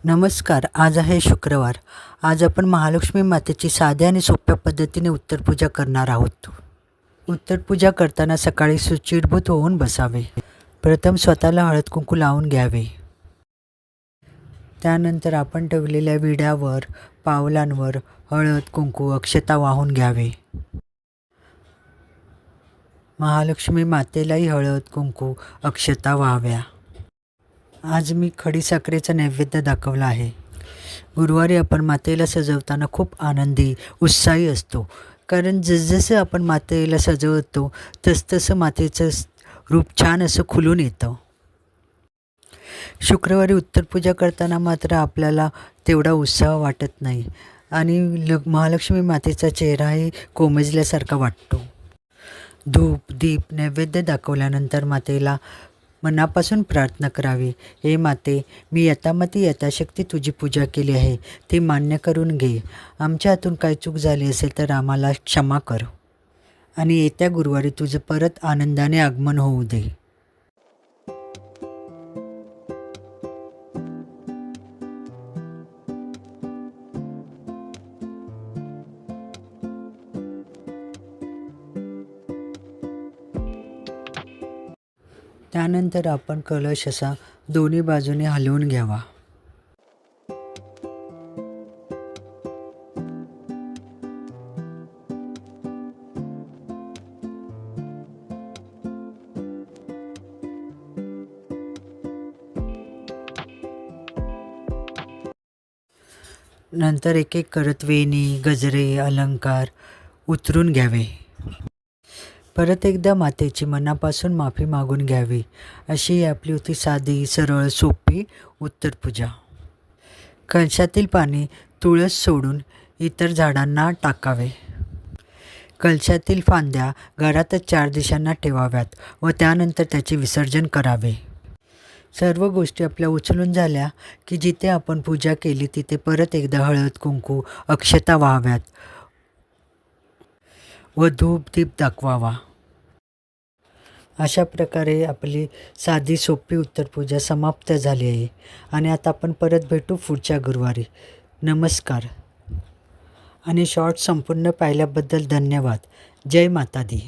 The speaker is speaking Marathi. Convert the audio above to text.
नमस्कार. आज आहे शुक्रवार. आज आपण महालक्ष्मी मातेची साध्या आणि सोप्या पद्धतीने उत्तरपूजा करणार आहोत. उत्तरपूजा करताना सकाळी शुचिर्भूत होऊन बसावे. प्रथम स्वतःला हळद कुंकू लावून घ्यावे. त्यानंतर आपण ठेवलेल्या विड्यावर, पावलांवर हळद कुंकू अक्षता वाहून घ्यावे. महालक्ष्मी मातेलाही हळद कुंकू अक्षता व्हाव्या. आज मी खडीसाखरेचा नैवेद्य दाखवला आहे. गुरुवारी आपण मातेला सजवताना खूप आनंदी उत्साही असतो, कारण जसजसं आपण मातेला सजवतो तसतसं मातेचं रूप छान असं खुलून येतं. शुक्रवारी उत्तरपूजा करताना मात्र आपल्याला तेवढा उत्साह वाटत नाही आणि महालक्ष्मी मातेचा चेहराही कोमेजल्यासारखा वाटतो. धूप दीप नैवेद्य दाखवल्यानंतर मातेला मनापासून प्रार्थना करावी. हे माते, मी यथामती यथाशक्ती तुझी पूजा केली आहे, ती मान्य करून घे. आमच्या हातून काही चूक झाली असेल तर आम्हाला क्षमा कर आणि येत्या गुरुवारी तुझं परत आनंदाने आगमन होऊ दे. त्यानंतर आपण कलश असा दोन्ही बाजूने हलवून घ्यावा. नंतर एक एक करत वेणी, गजरे, अलंकार उतरून घ्यावे. परत एकदा मातेची मनापासून माफी मागून घ्यावी. अशी आपली होती साधी, सरळ, सोपी उत्तरपूजा. कलशातील पाणी तुळस सोडून इतर झाडांना टाकावे. कलशातील फांद्या घरातच 4 दिशांना ठेवाव्यात व त्यानंतर त्याचे विसर्जन करावे. सर्व गोष्टी आपल्या उचलून झाल्या की जिथे आपण पूजा केली तिथे परत एकदा हळद कुंकू अक्षता व्हाव्यात व धूप दीप दाखवावा. अशा प्रकारे आपली साधी सोपी उत्तरपूजा समाप्त झाली आहे आणि आता आपण परत भेटू पुढच्या गुरुवारी. नमस्कार आणि शॉर्ट संपूर्ण पाहिल्याबद्दल धन्यवाद. जय माता दी.